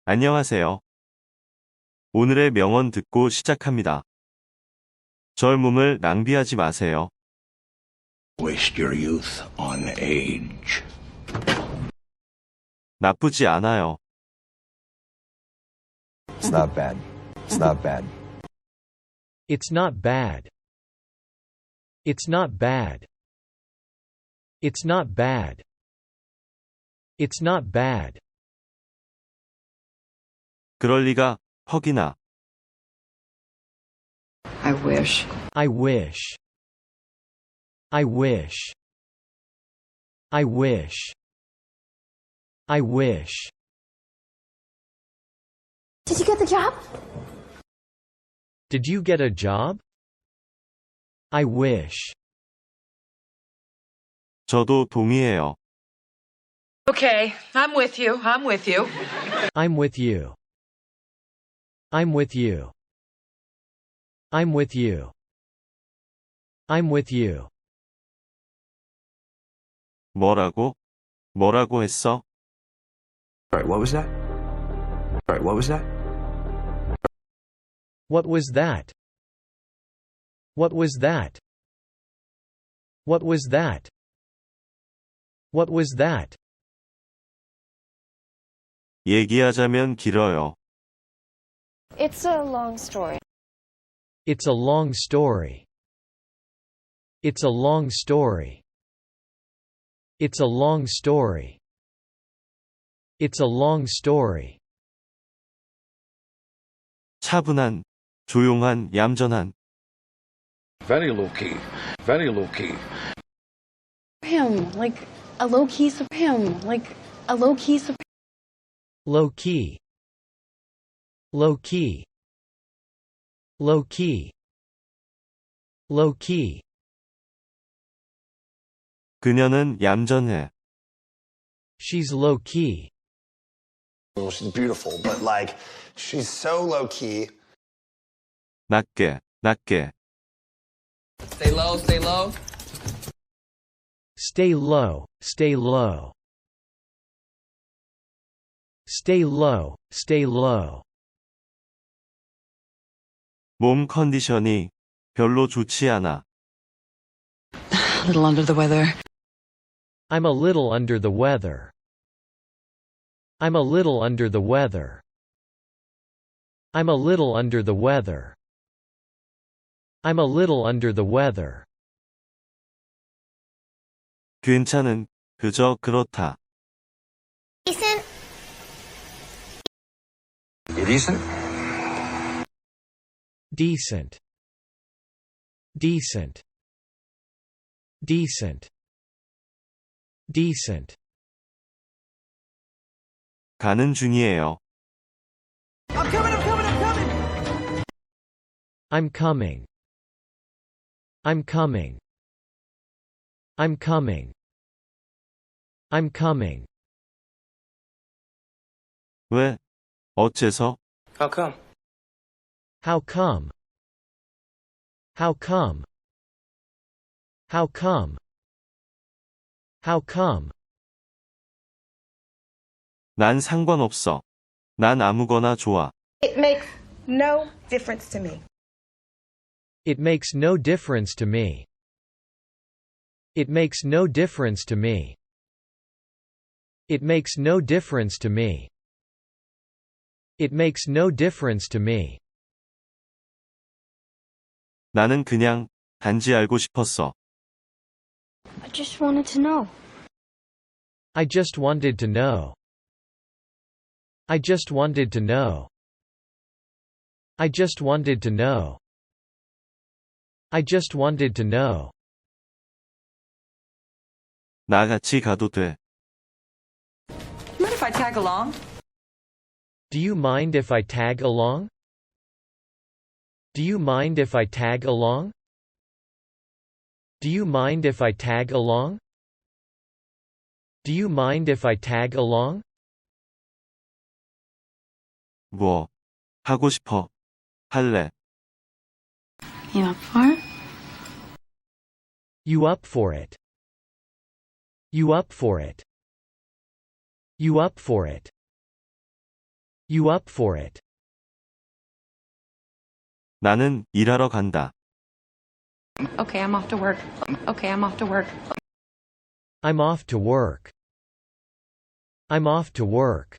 안녕하세요. 오늘의 명언 듣고 시작합니다. 젊음을 낭비하지 마세요. Waste your youth on age. 나쁘지 않아요. It's not bad. It's not bad. It's not bad. It's not bad. It's not bad. It's not bad. 그럴 리가, 퍽이나. I wish. I wish. I wish. I wish. I wish. Did you get the job? Did you get a job? I wish. 저도 동의해요. Okay, I'm with you. I'm with you. I'm with you. I'm with you. I'm with you. I'm with you. 뭐라고? 뭐라고 했어? Alright, what was that? Alright, what was that? What was that? What was that? What was that? What was that? 얘기하자면 길어요. It's a long story. It's a long story. It's a long story. It's a long story. It's a long story. 차분한, 조용한, 얌전한. Very low key. Very low key. Him, like a low key him, like a low key Low key. Low key. Low key. Low key. 그녀는 얌전해. She's low key. Well, she's beautiful, but like, she's so low key. 낮게, 낮게. Stay low, stay low. Stay low, stay low. Stay low, stay low. 몸 컨디션이 별로 좋지 않아. A little under the weather. I'm a little under the weather. I'm a little under the weather. I'm a little under the weather. I'm a little under the weather. 괜찮은, 그저 그렇다. Decent. You decent? Decent. Decent. Decent. Decent. 가는 중이에요. I'm coming. I'm coming. I'm coming. I'm coming. 왜? 어째서? How come? How come? How come? How come? How come? 난 상관없어. 난 아무거나 좋아. It makes no difference to me. It makes no difference to me. It makes no difference to me. It makes no difference to me. It makes no difference to me. 나는 그냥, 단지 알고 싶었어. I just wanted to know. I just wanted to know. I just wanted to know. I just wanted to know. I just wanted to know. 나 같이 가도 돼. Mind if I tag along? Do you mind if I tag along? Do you mind if I tag along? Do you mind if I tag along? Do you mind if I tag along? 뭐, 하고 싶어. 할래. You up for it? You up for it? You up for it? You up for it? You up for it? 나는 일하러 간다. Okay, I'm off to work. Okay, I'm off to work. I'm off to work. I'm off to work.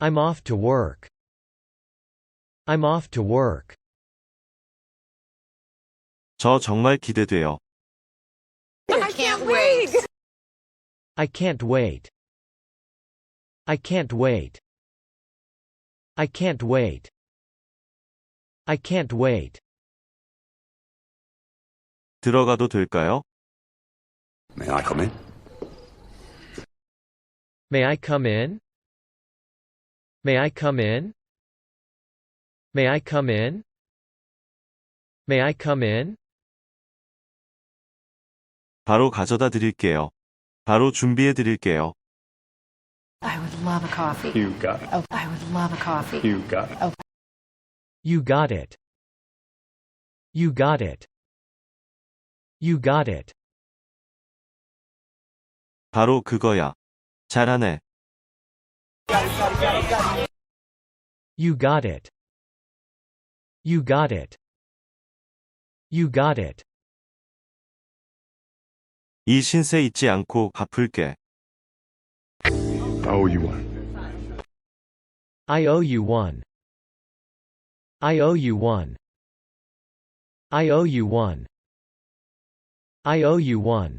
I'm off to work. I'm off to work. 저 정말 기대돼요. I can't wait. I can't wait. I can't wait. I can't wait. I can't wait. 들어가도 될까요? May I come in? May I come in? May I come in? May I come in? May I come in? 바로 가져다 드릴게요. 바로 준비해 드릴게요. I would love a coffee. You got it. Oh, I would love a coffee. You got it. You got it. You got it. You got it. 바로 그거야. 잘하네. You got it. You got it. You got it. 이 신세 잊지 않고 갚을게. I owe you one. I owe you one. I owe you one. I owe you one. I owe you one.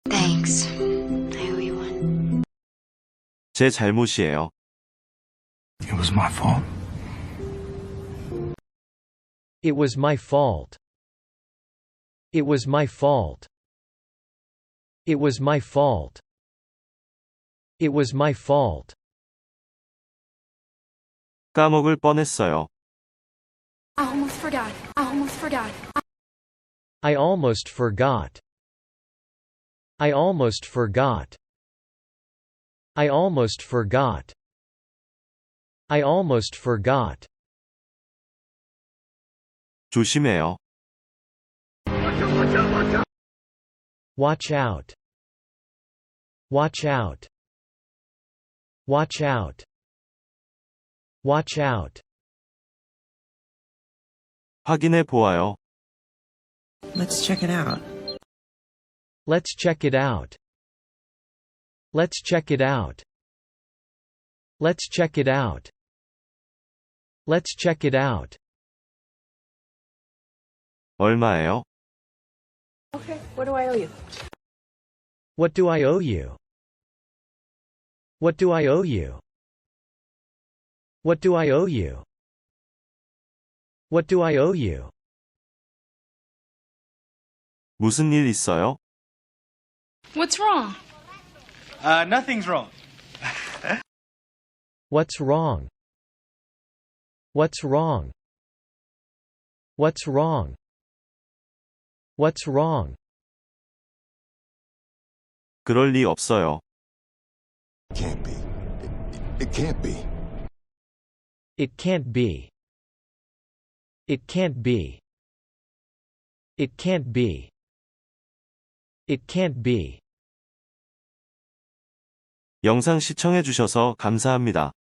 Thanks. I owe you one. 제 잘못이에요. It was my fault. It was my fault. It was my fault. It was my fault. It was my fault. 까먹을 뻔했어요. I almost forgot. I almost forgot. I almost forgot. I almost forgot. I almost forgot. I almost forgot. 조심해요. Watch out. Watch out. Watch out. Watch out. 확인해 보아요. Let's check it out. Let's check it out. Let's check it out. Let's check it out. Let's check it out. 얼마예요? Okay, what do I owe you? What do I owe you? What do I owe you? What do I owe you? What do I owe you? 무슨 일 있어요? What's wrong? Nothing's wrong. What's wrong? What's wrong? What's wrong? What's wrong? 그럴 리 없어요. Can't be. It can't be. It can't be. It can't be. It can't be. It can't be. 영상 시청해 주셔서 감사합니다.